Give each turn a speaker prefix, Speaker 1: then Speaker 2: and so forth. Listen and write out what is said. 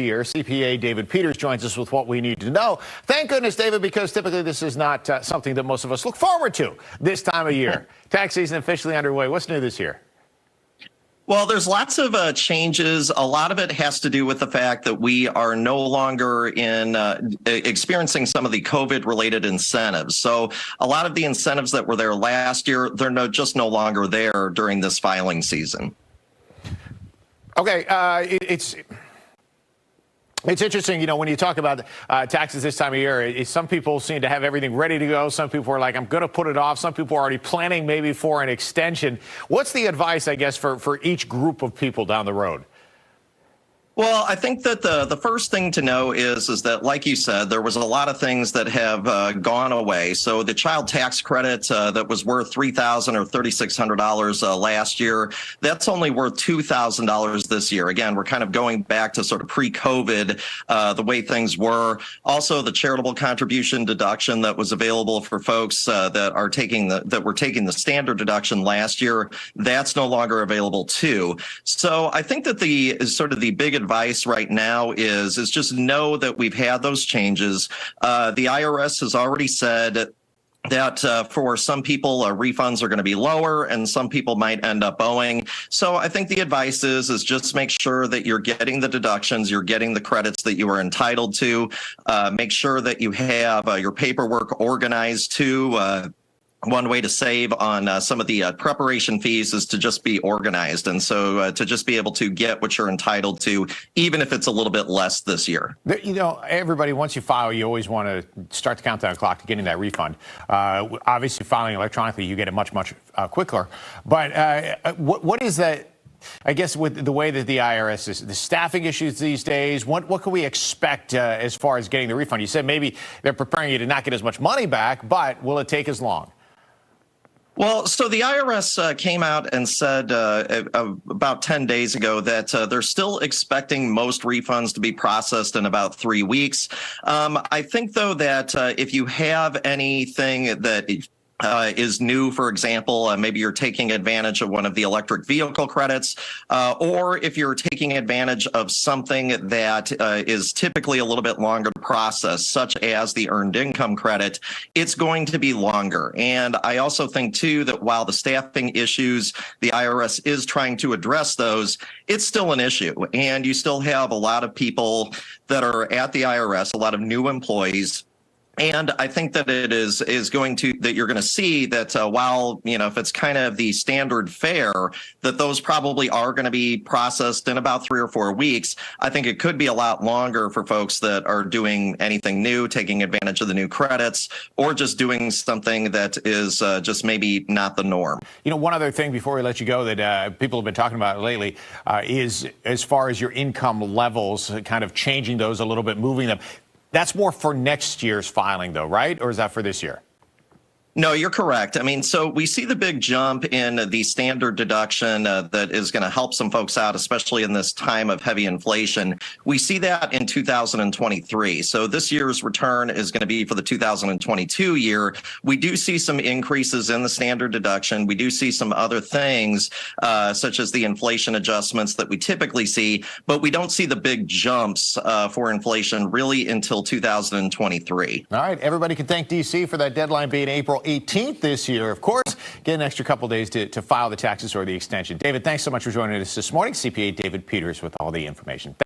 Speaker 1: Year. CPA David Peters joins us with what we need to know. Thank goodness, David, because typically this is not something that most of us look forward to this time of year. Tax season officially underway. What's new this year?
Speaker 2: Well, there's lots of changes. A lot of it has to do with the fact that we are no longer experiencing some of the COVID-related incentives. So a lot of the incentives that were there last year, they're just no longer there during this filing season.
Speaker 1: Okay, It's interesting, when you talk about taxes this time of year, some people seem to have everything ready to go. Some people are like, I'm going to put it off. Some people are already planning maybe for an extension. What's the advice, I guess, for each group of people down the road?
Speaker 2: Well, I think that the first thing to know is that, like you said, there was a lot of things that have gone away. So the child tax credit that was worth $3,000 or $3,600 last year, that's only worth $2,000 this year. Again, we're kind of going back to sort of pre-COVID, the way things were. Also, the charitable contribution deduction that was available for folks that were taking the standard deduction last year, that's no longer available too. So I think that the big advice right now is just know that we've had those changes. The IRS has already said that for some people, refunds are going to be lower and some people might end up owing. So I think the advice is just make sure that you're getting the deductions, you're getting the credits that you are entitled to. Make sure that you have your paperwork organized too. One way to save on some of the preparation fees is to just be organized. And so to just be able to get what you're entitled to, even if it's a little bit less this year.
Speaker 1: Everybody, once you file, you always want to start the countdown clock to getting that refund. Obviously, filing electronically, you get it much quicker. But what is that? I guess with the way that the IRS is, the staffing issues these days, what can we expect as far as getting the refund? You said maybe they're preparing you to not get as much money back, but will it take as long?
Speaker 2: Well, so the IRS came out and said about 10 days ago that they're still expecting most refunds to be processed in about 3 weeks. I think, though, that if you have anything that is new, for example, maybe you're taking advantage of one of the electric vehicle credits, or if you're taking advantage of something that is typically a little bit longer to process, such as the earned income credit, it's going to be longer. And I also think, too, that while the staffing issues, the IRS is trying to address those, it's still an issue. And you still have a lot of people that are at the IRS, a lot of new employees. And I think that it is going to, that you're going to see that while, if it's kind of the standard fare, that those probably are going to be processed in about 3 or 4 weeks. I think it could be a lot longer for folks that are doing anything new, taking advantage of the new credits, or just doing something that is just maybe not the norm.
Speaker 1: One other thing before we let you go that people have been talking about lately is as far as your income levels, kind of changing those a little bit, moving them. That's more for next year's filing, though, right? Or is that for this year?
Speaker 2: No, you're correct. I mean, so we see the big jump in the standard deduction that is going to help some folks out, especially in this time of heavy inflation. We see that in 2023. So this year's return is going to be for the 2022 year. We do see some increases in the standard deduction. We do see some other things, such as the inflation adjustments that we typically see, but we don't see the big jumps for inflation really until 2023.
Speaker 1: All right. Everybody can thank D.C. for that deadline being April 18th this year. Of course, get an extra couple days to file the taxes or the extension. David, thanks so much for joining us this morning. CPA David Peters with all the information.